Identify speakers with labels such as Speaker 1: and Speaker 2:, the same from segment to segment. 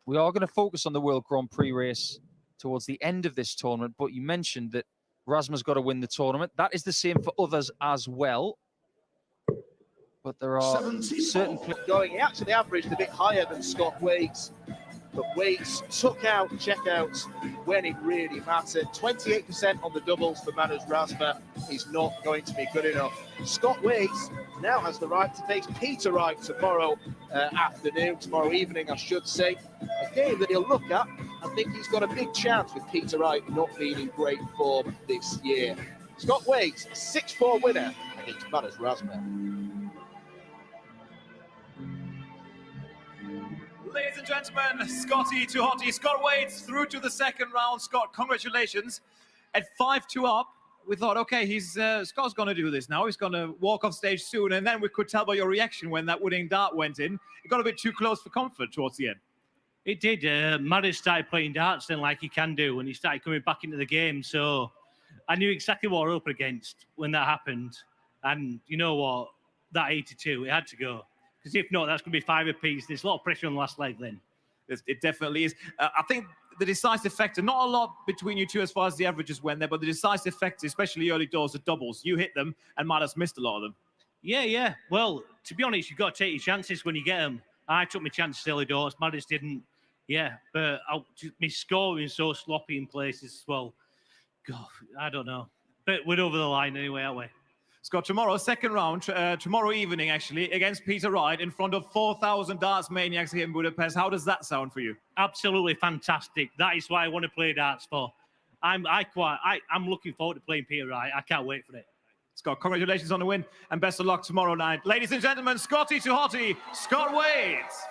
Speaker 1: we are going to focus on the World Grand Prix race towards the end of this tournament, but you mentioned that Razma's got to win the tournament. That is the same for others as well. But there are certain...
Speaker 2: Going out to the average a bit higher than Scott Waits. But Waits took out checkouts when it really mattered. 28% on the doubles for Madars Razma is not going to be good enough. Scott Waits now has the right to face Peter Wright tomorrow tomorrow evening, I should say. A game that he'll look at. I think he's got a big chance with Peter Wright not being in great form this year. Scott Waits, a 6-4 winner against Madars Razma.
Speaker 3: Ladies and gentlemen, Scotty to Hottie. Scott Waits through to the second round. Scott, congratulations. At 5-2 up, we thought, okay, Scott's going to do this now. He's going to walk off stage soon. And then we could tell by your reaction when that winning dart went in. It got a bit too close for comfort towards the end.
Speaker 4: It did. Madars started playing darts then like he can do when he started coming back into the game. So I knew exactly what we were up against when that happened. And you know what? That 82, it had to go. Because if not, that's going to be 5 apiece. There's a lot of pressure on the last leg then.
Speaker 3: It definitely is. I think the decisive factor, not a lot between you two as far as the averages went there, but the decisive factor, especially early doors, the doubles. You hit them, and Madars missed a lot of them.
Speaker 4: Yeah. Well, to be honest, you've got to take your chances when you get them. I took my chances early doors. Madars didn't. Yeah, but my scoring so sloppy in places as well. God, I don't know. But we're over the line anyway, aren't we?
Speaker 3: Scott, tomorrow, second round, tomorrow evening, actually, against Peter Wright in front of 4,000 darts maniacs here in Budapest. How does that sound for you?
Speaker 4: Absolutely fantastic. That is why I want to play darts for. I'm looking forward to playing Peter Wright. I can't wait for it.
Speaker 3: Scott, congratulations on the win and best of luck tomorrow night. Ladies and gentlemen, Scotty to Hottie, Scott Waits.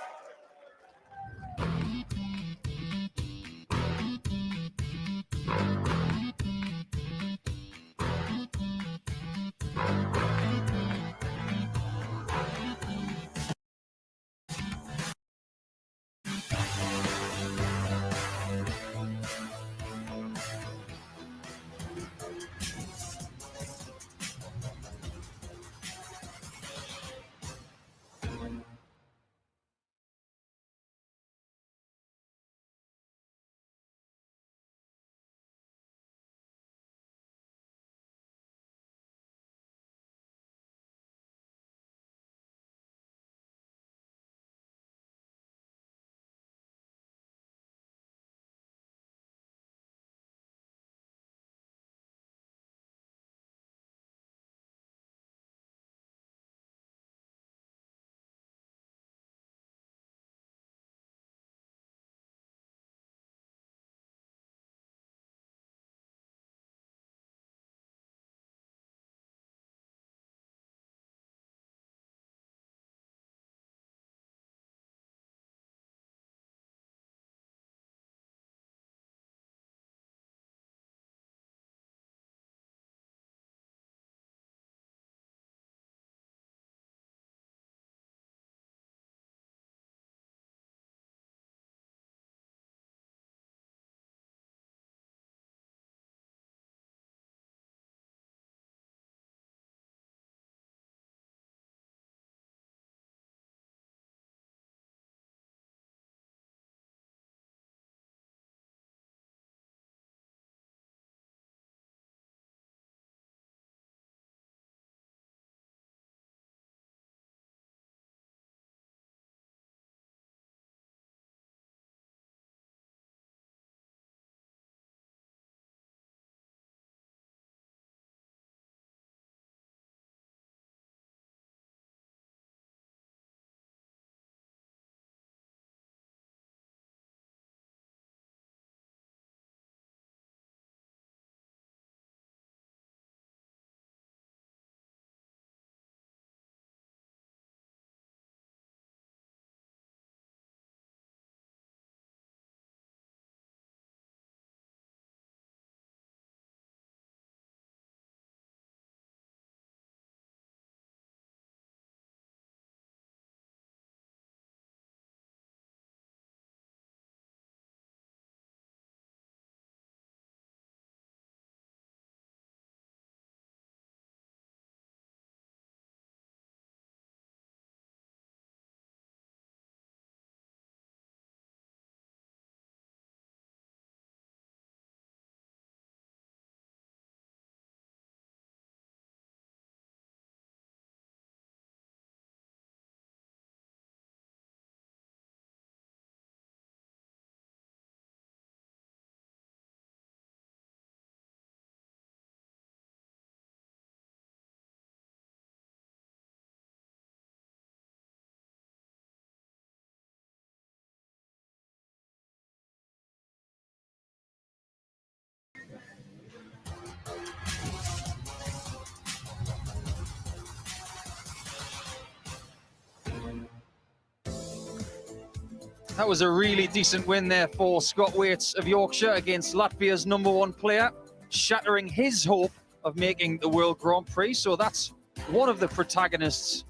Speaker 1: That was a really decent win there for Scott Waits of Yorkshire against Latvia's #1 player, shattering his hope of making the World Grand Prix. So that's one of the protagonists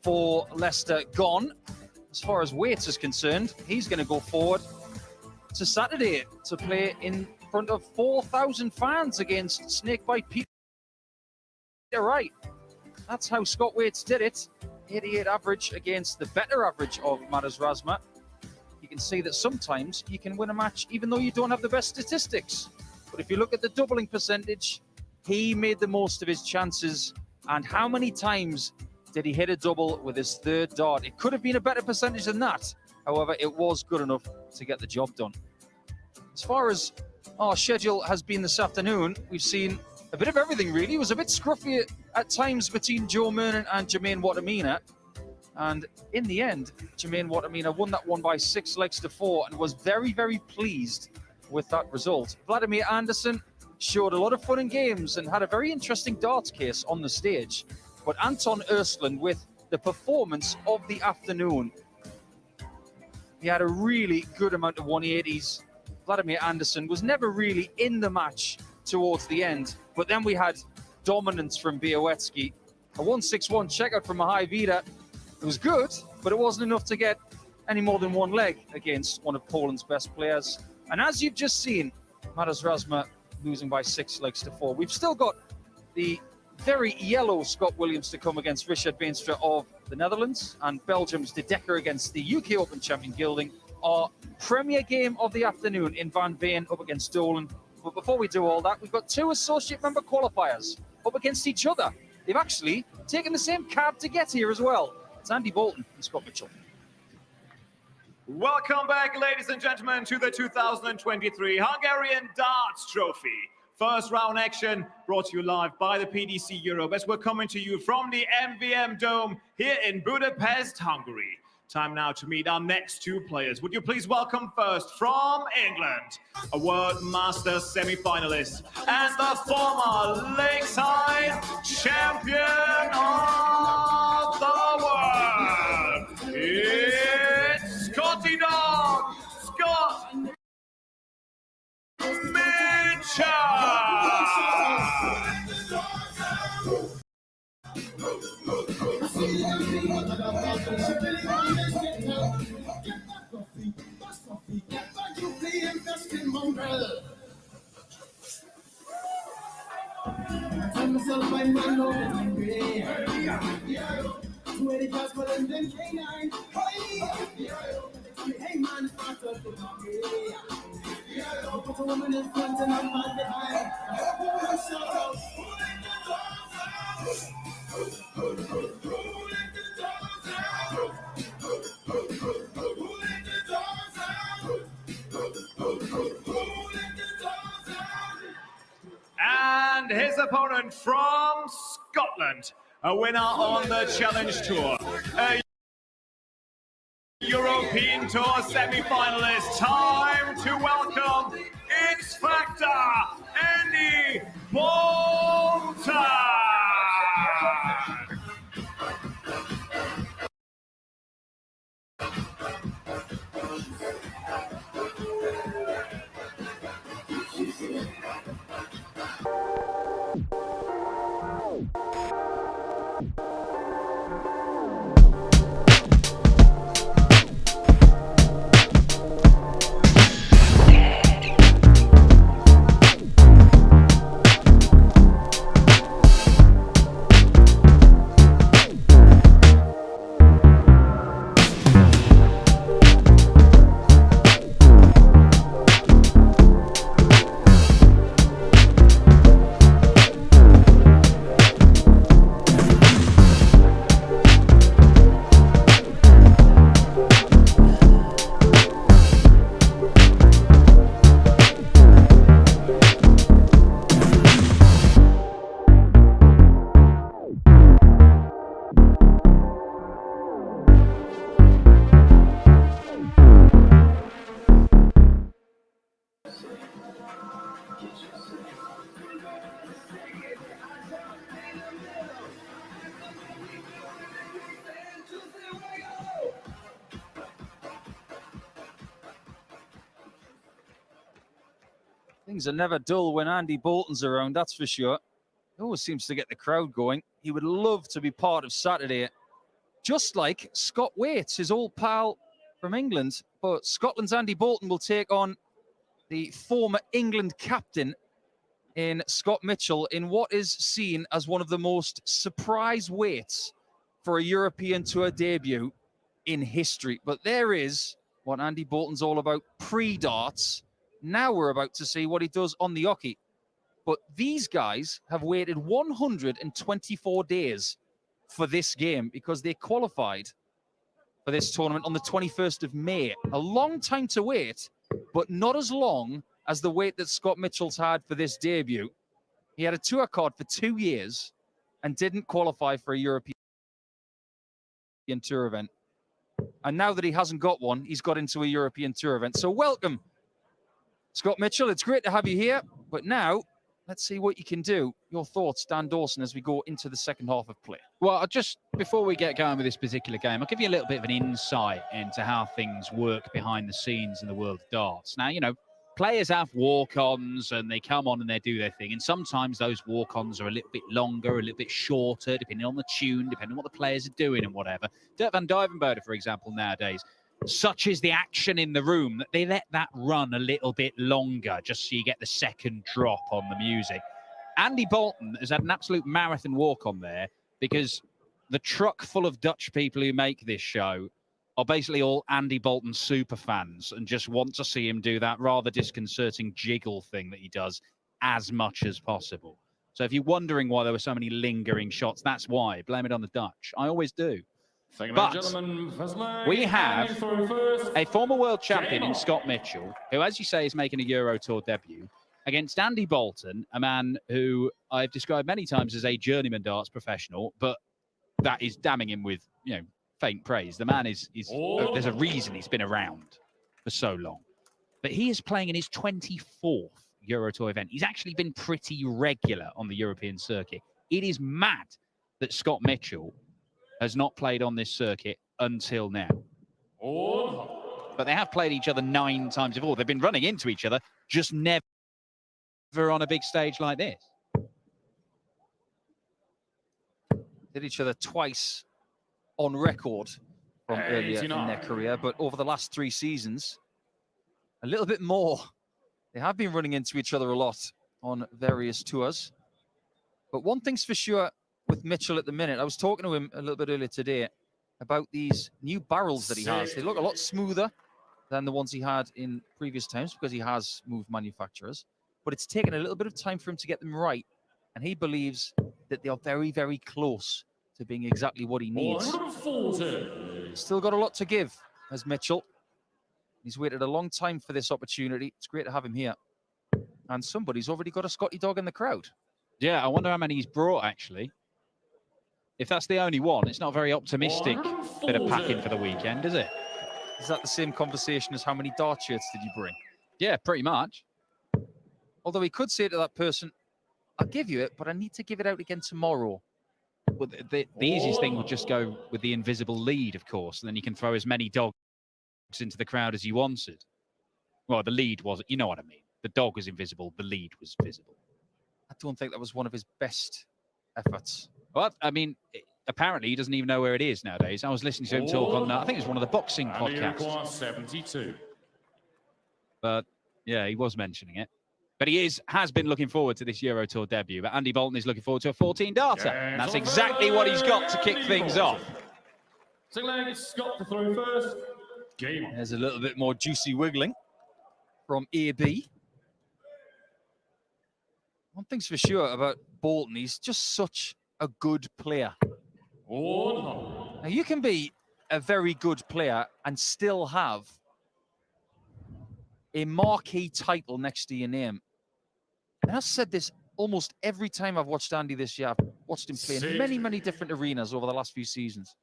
Speaker 1: for Leicester gone. As far as Waits is concerned, he's going to go forward to Saturday to play in front of 4,000 fans against Snakebite Peter Wright. That's how Scott Waits did it. 88 average against the better average of Madars Razma. You can see that sometimes you can win a match even though you don't have the best statistics. But if you look at the doubling percentage, he made the most of his chances. And how many times did he hit a double with his third dart? It could have been a better percentage than that. However, it was good enough to get the job done. As far as our schedule has been this afternoon, we've seen a bit of everything, really. It was a bit scruffy at times between Joe Mernon and Jermaine Watamina. And in the end, Jermaine Watamina won that one by 6 legs to 4 and was very, very pleased with that result. Vladimir Anderson showed a lot of fun and games and had a very interesting darts case on the stage. But Anton Ersland with the performance of the afternoon. He had a really good amount of 180s. Vladimir Anderson was never really in the match towards the end. But then we had dominance from Białecki. A 161 checkout from Mahai Vida. It was good, but it wasn't enough to get any more than one leg against one of Poland's best players. And as you've just seen, Madars Razma losing by 6 legs to 4. We've still got the very yellow Scott Williams to come against Richard Veenstra of the Netherlands, and Belgium's De Decker against the UK Open champion Gilding. Our premier game of the afternoon in Veen up against Dolan. But before we do all that, we've got 2 associate member qualifiers up against each other. They've actually taken the same cab to get here as well. It's Andy Boulton and Scott Mitchell.
Speaker 3: Welcome back, ladies and gentlemen, to the 2023 Hungarian Darts Trophy. First round action brought to you live by the PDC Europe as we're coming to you from the MVM Dome here in Budapest, Hungary. Time now to meet our next 2 players. Would you please welcome first from England, a World Masters semi-finalist and the former Lakeside champion of the world. It's Scotty Dog, Scott Mitchell. And his opponent from Scotland, a winner on the Challenge Tour, a European Tour semi-finalist. Time to welcome X Factor, Andy Boulton.
Speaker 1: Things are never dull when Andy Boulton's around, that's for sure. He always seems to get the crowd going. He would love to be part of Saturday, just like Scott Waits, his old pal from England. But Scotland's Andy Boulton will take on the former England captain in Scott Mitchell in what is seen as one of the most surprise weights for a European Tour debut in history. But there is what Andy Boulton's all about pre-darts. Now we're about to see what he does on the hockey. But these guys have waited 124 days for this game because they qualified for this tournament on the 21st of May. A long time to wait, but not as long as the wait that Scott Mitchell's had for this debut. He had a tour card for 2 years and didn't qualify for a European Tour event. And now that he hasn't got one, he's got into a European Tour event. So welcome, Scott Mitchell. It's great to have you here. But now, let's see what you can do. Your thoughts, Dan Dawson, as we go into the second half of play.
Speaker 5: Well, just before we get going with this particular game, I'll give you a little bit of an insight into how things work behind the scenes in the world of darts. Now, you know, players have walk-ons and they come on and they do their thing. And sometimes those walk-ons are a little bit longer, a little bit shorter, depending on the tune, depending on what the players are doing and whatever. Dirk van Duijvenbode, for example, nowadays, such is the action in the room that they let that run a little bit longer just so you get the second drop on the music. Andy Boulton has had an absolute marathon walk on there because the truck full of Dutch people who make this show are basically all Andy Boulton super fans and just want to see him do that rather disconcerting jiggle thing that he does as much as possible. So if you're wondering why there were so many lingering shots, that's why. Blame it on the Dutch. I always do. But we have a former world champion in Scott Mitchell, who, as you say, is making a Euro Tour debut, against Andy Boulton, a man who I've described many times as a journeyman darts professional, but that is damning him with, you know, faint praise. The man is there's a reason he's been around for so long. But he is playing in his 24th Euro Tour event. He's actually been pretty regular on the European circuit. It is mad that Scott Mitchell has not played on this circuit until now. But they have played each other 9 times before. They've been running into each other, just never on a big stage like this.
Speaker 1: Did each other twice on record from earlier in their career, but over the last 3 seasons, a little bit more. They have been running into each other a lot on various tours. But one thing's for sure with Mitchell at the minute, I was talking to him a little bit earlier today about these new barrels that he has. They look a lot smoother than the ones he had in previous times because he has moved manufacturers. But it's taken a little bit of time for him to get them right. And he believes that they are very, very close to being exactly what he needs. Still got a lot to give as Mitchell. He's waited a long time for this opportunity. It's great to have him here. And somebody's already got a Scotty dog in the crowd.
Speaker 5: Yeah, I wonder how many he's brought, actually. If that's the only one, it's not a very optimistic bit of packing for the weekend, is it?
Speaker 1: Is that the same conversation as how many dart shirts did you bring?
Speaker 5: Yeah, pretty much.
Speaker 1: Although he could say to that person, I'll give you it, but I need to give it out again tomorrow.
Speaker 5: Well, the easiest thing would just go with the invisible lead, of course, and then you can throw as many dogs into the crowd as you wanted. Well, the lead was, you know what I mean. The dog was invisible, the lead was visible.
Speaker 1: I don't think that was one of his best efforts.
Speaker 5: Well, I mean, apparently he doesn't even know where it is nowadays. I was listening to him talk on, I think it was one of the boxing podcasts.
Speaker 6: 72.
Speaker 5: But yeah, he was mentioning it. But he has been looking forward to this Euro Tour debut. But Andy Boulton is looking forward to a 14-darter. And that's exactly what he's got to kick things off.
Speaker 6: Scott to throw first. Game on.
Speaker 1: There's a little bit more juicy wiggling from AB. One thing's for sure about Boulton, he's just such a good player. Now, you can be a very good player and still have a marquee title next to your name. And I've said this almost every time I've watched Andy this year. I've watched him play in many, many different arenas over the last few seasons.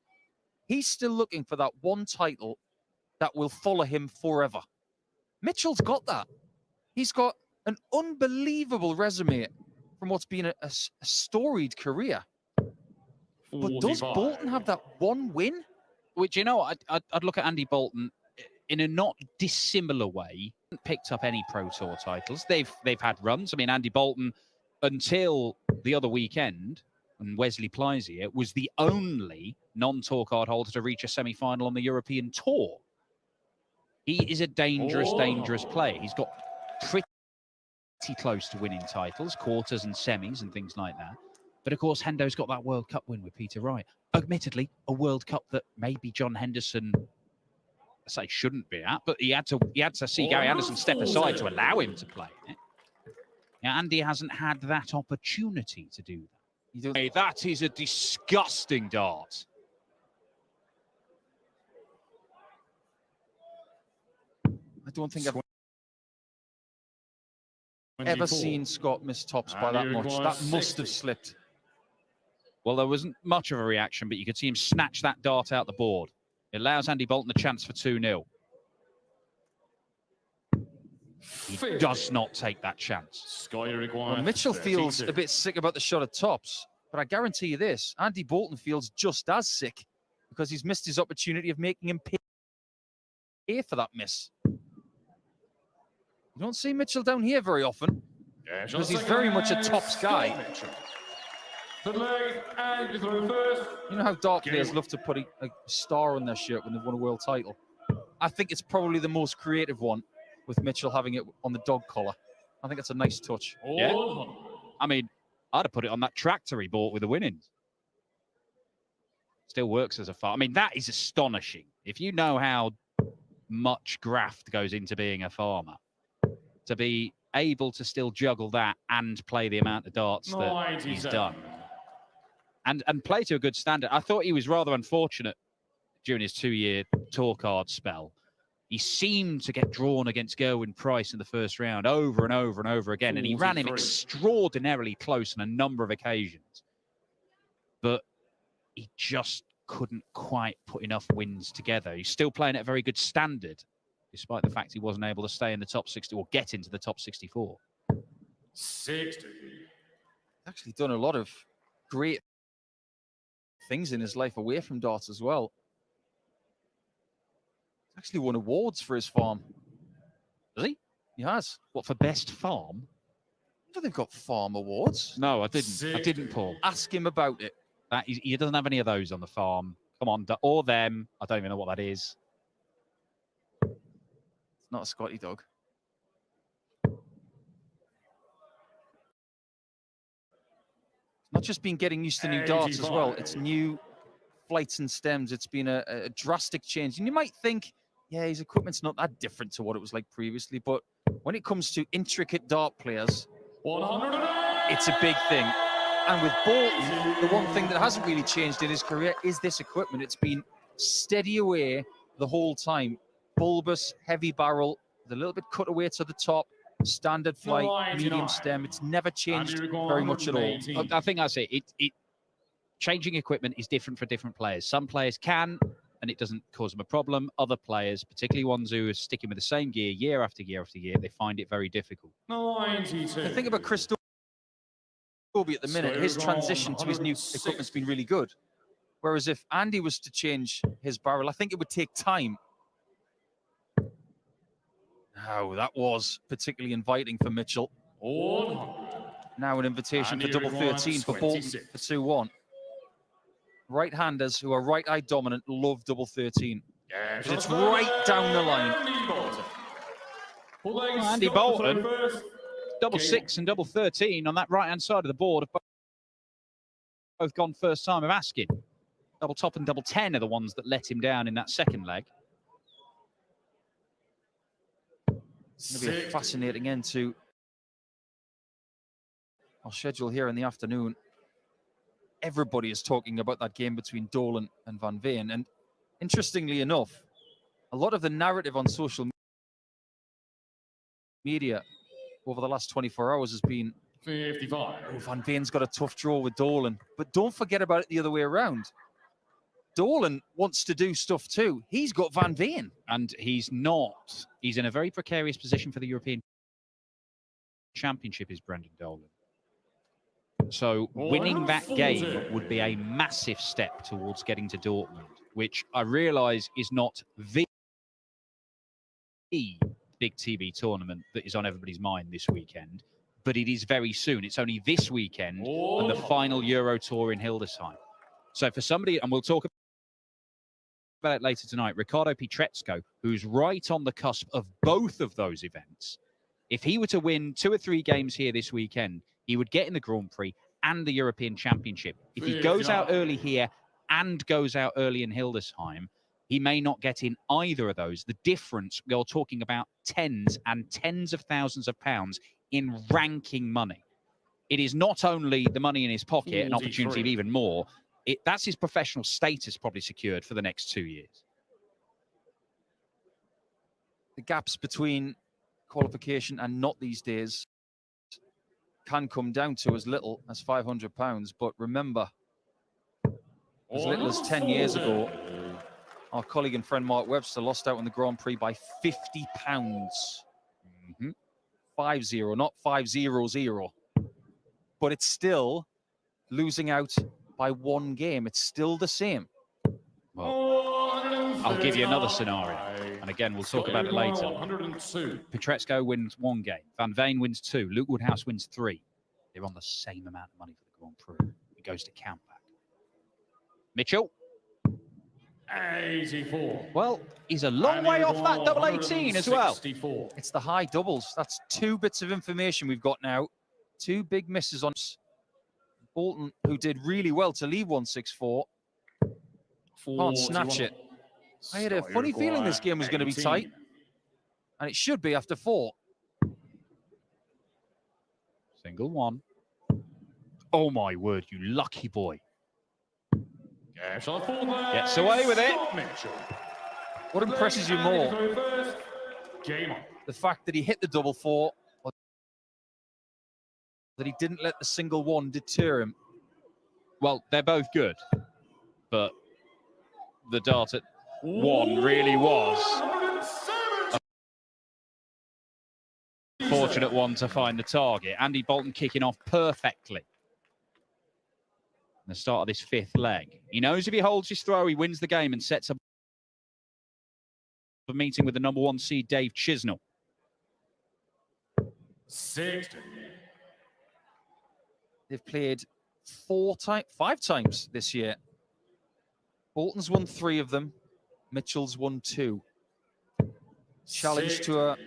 Speaker 1: He's still looking for that one title that will follow him forever. Mitchell's got that. He's got an unbelievable resume from what's been a storied career. But does Boulton have that one win?
Speaker 5: Which, you know, I'd look at Andy Boulton. in a not dissimilar way, picked up any Pro Tour titles. They've had runs. I mean, Andy Boulton, until the other weekend, and Wesley Pleisier, was the only non-tour card holder to reach a semi-final on the European Tour. He is a dangerous, dangerous player. He's got pretty close to winning titles, quarters and semis and things like that. But of course, Hendo's got that World Cup win with Peter Wright. Admittedly, a World Cup that maybe John Henderson, I say, shouldn't be at, but he had to see Gary Anderson step aside to allow him to play in it. Yeah, Andy hasn't had that opportunity to do that. Hey, that is a disgusting dart.
Speaker 1: I don't think I've ever seen Scott miss tops by that much. That must have slipped.
Speaker 5: Well, there wasn't much of a reaction, but you could see him snatch that dart out the board. It allows Andy Boulton a chance for 2-0. He does not take that chance.
Speaker 1: Well, Mitchell feels a bit sick about the shot at tops, but I guarantee you this, Andy Boulton feels just as sick because he's missed his opportunity of making him pay for that miss. You don't see Mitchell down here very often because he's very much a tops guy. You know how dart players love to put a star on their shirt when they've won a world title? I think it's probably the most creative one, with Mitchell having it on the dog collar. I think it's a nice touch.
Speaker 5: Yeah. I mean, I'd have put it on that tractor he bought with the winnings. Still works as a farmer. I mean, that is astonishing. If you know how much graft goes into being a farmer, to be able to still juggle that and play the amount of darts that he's done. And play to a good standard. I thought he was rather unfortunate during his 2-year tour card spell. He seemed to get drawn against Gerwyn Price in the first round over and over and over again, and he ran him extraordinarily close on a number of occasions. But he just couldn't quite put enough wins together. He's still playing at a very good standard, despite the fact he wasn't able to stay in the top 60 or get into the top 64.
Speaker 6: 60.
Speaker 1: Actually done a lot of great things in his life away from darts as well. He's actually won awards for his farm.
Speaker 5: Does he?
Speaker 1: He has.
Speaker 5: What, for best farm?
Speaker 1: So they've got farm awards.
Speaker 5: No, I didn't. I didn't, Paul.
Speaker 1: Ask him about it.
Speaker 5: He doesn't have any of those on the farm. Come on, or them. I don't even know what that is.
Speaker 1: It's not a Scotty dog. Not just been getting used to new darts as well. It's new flights and stems. It's been a drastic change. And you might think, yeah, his equipment's not that different to what it was like previously. But when it comes to intricate dart players, it's a big thing. And with Boulton, the one thing that hasn't really changed in his career is this equipment. It's been steady away the whole time. Bulbous, heavy barrel, with a little bit cut away to the top. Standard flight, medium stem. It's never changed very much at all.
Speaker 5: I think that's it. Changing equipment is different for different players. Some players can, and it doesn't cause them a problem. Other players, particularly ones who are sticking with the same gear year after year after year, they find it very difficult.
Speaker 1: The thing about Chris Dobie at the minute, his transition to his new equipment's been really good. Whereas if Andy was to change his barrel, I think it would take time. Oh, that was particularly inviting for Mitchell. Now an invitation for double 13 for Boulton for 2-1. Right-handers who are right-eye dominant love double 13. Because it's right down the line.
Speaker 5: Well, Andy Boulton, double 6 and double 13 on that right-hand side of the board have both gone first time of asking. Double top and double 10 are the ones that let him down in that second leg.
Speaker 1: It's going to be a fascinating end to our schedule here in the afternoon. Everybody is talking about that game between Dolan and Van Veen. And interestingly enough, a lot of the narrative on social media over the last 24 hours has been
Speaker 6: 55.
Speaker 1: Oh, Van Veen's got a tough draw with Dolan. But don't forget about it the other way around. Dolan wants to do stuff too. He's got Van Veen.
Speaker 5: And he's not. He's in a very precarious position for the European Championship, is Brendan Dolan. So winning that game would be a massive step towards getting to Dortmund, which I realise is not the big TV tournament that is on everybody's mind this weekend, but it is very soon. It's only this weekend and the final Euro Tour in Hildesheim. So for somebody, and we'll talk about it later tonight, Riccardo Pietrezco, who's right on the cusp of both of those events, if he were to win 2 or 3 games here this weekend, he would get in the Grand Prix and the European Championship. If he goes out early here and goes out early in Hildesheim, he may not get in either of those. The difference, we're talking about tens and tens of thousands of pounds in ranking money. It is not only the money in his pocket, an opportunity of even more. That's his professional status probably secured for the next 2 years.
Speaker 1: The gaps between qualification and not these days can come down to as little as £500. But remember, as little as 10 years ago, our colleague and friend Mark Webster lost out on the Grand Prix by £50. 5-0, not 5-0-0. But it's still losing out by 1 game. It's still the same.
Speaker 5: Well, I'll give you another scenario. And again, we'll talk about it later. Pietrezco wins 1 game. Van Veen wins 2. Luke Woodhouse wins 3. They're on the same amount of money for the Grand Prix. It goes to countback. Mitchell.
Speaker 6: 84.
Speaker 5: Well, he's a long way off that double 18 as well.
Speaker 1: It's the high doubles. That's 2 bits of information we've got now. 2 big misses on Boulton, who did really well to leave 164. Can't snatch it. I had a funny feeling this game was going to be tight. And it should be after 4.
Speaker 5: Single 1. Oh, my word, you lucky boy. Gets away with it.
Speaker 1: What impresses you more? The fact that he hit the double 4, or that he didn't let the single 1 deter him?
Speaker 5: Well, they're both good, but the dart at 1 really was a fortunate one to find the target. Andy Boulton kicking off perfectly. The start of this 5th leg. He knows if he holds his throw, he wins the game and sets up a meeting with the number 1 seed, Dave Chisnell.
Speaker 6: 60.
Speaker 1: They've played 5 times this year. Bolton's won 3 of them. Mitchell's won 2. Challenge to a...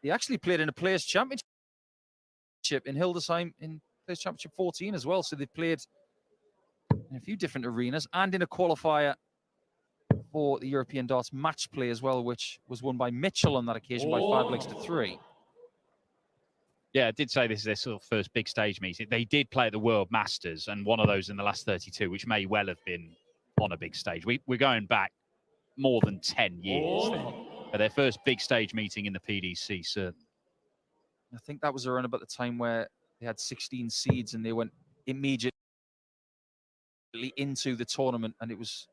Speaker 1: They actually played in a Players' Championship in Hildesheim in Players' Championship 14 as well. So they've played in a few different arenas and in a qualifier for the European Darts match play as well, which was won by Mitchell on that occasion by 5 legs to 3.
Speaker 5: Yeah, I did say this is their sort of first big stage meeting. They did play at the World Masters and one of those in the last 32, which may well have been on a big stage. We're going back more than 10 years then. But their first big stage meeting in the PDC, certainly.
Speaker 1: I think that was around about the time where they had 16 seeds and they went immediately into the tournament, and it was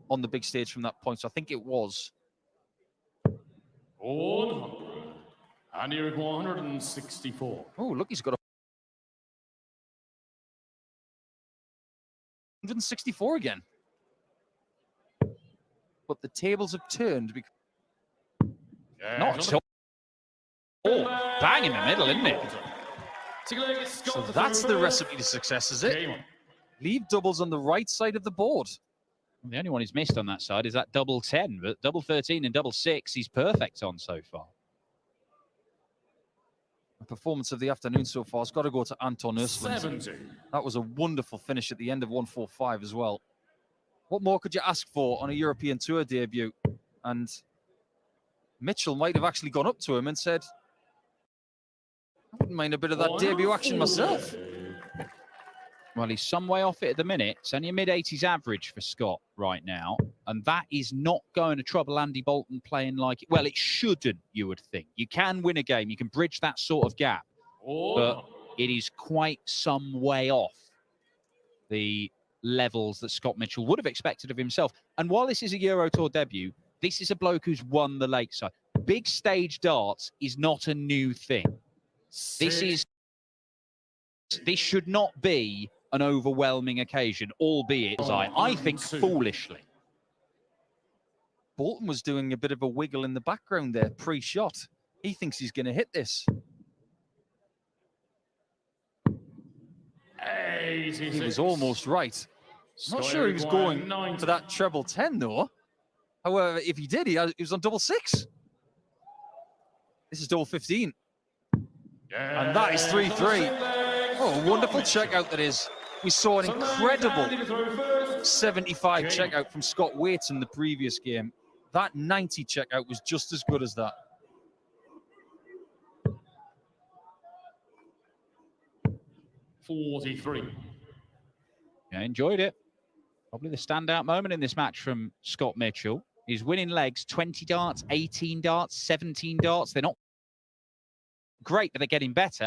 Speaker 1: on the big stage from that point. So I think it was.
Speaker 6: 100. And here at 164.
Speaker 1: Oh, look, he's got a 164 again. But the tables have turned because
Speaker 5: not at all. Oh, bang in the middle, isn't it?
Speaker 1: So that's the recipe to success, is it? Leave doubles on the right side of the board.
Speaker 5: The only one he's missed on that side is that double 10, but double 13 and double 6 he's perfect on so far.
Speaker 1: The performance of the afternoon so far has got to go to Anton Östlund. That was a wonderful finish at the end of 145 as well. What more could you ask for on a European Tour debut? And Mitchell might have actually gone up to him and said, I wouldn't mind a bit of that debut action myself.
Speaker 5: Well, he's some way off it at the minute. It's only a mid-80s average for Scott right now. And that is not going to trouble Andy Boulton playing like it. Well, it shouldn't, you would think. You can win a game. You can bridge that sort of gap. But it is quite some way off the levels that Scott Mitchell would have expected of himself. And while this is a Euro Tour debut, this is a bloke who's won the Lakeside. Big stage darts is not a new thing. This should not be an overwhelming occasion, albeit, I think, foolishly.
Speaker 1: Boulton was doing a bit of a wiggle in the background there, pre-shot. He thinks he's going to hit this. He was almost right. I'm not sure he was going for that treble 10, though. However, if he did, he was on double 6. This is double 15. And that is 3-3. Oh, a wonderful checkout that is. We saw an incredible 75 checkout from Scott Waits in the previous game. That 90 checkout was just as good as that.
Speaker 5: Yeah, enjoyed it. Probably the standout moment in this match from Scott Mitchell. He's winning legs, 20 darts, 18 darts, 17 darts. They're not great, but they're getting better.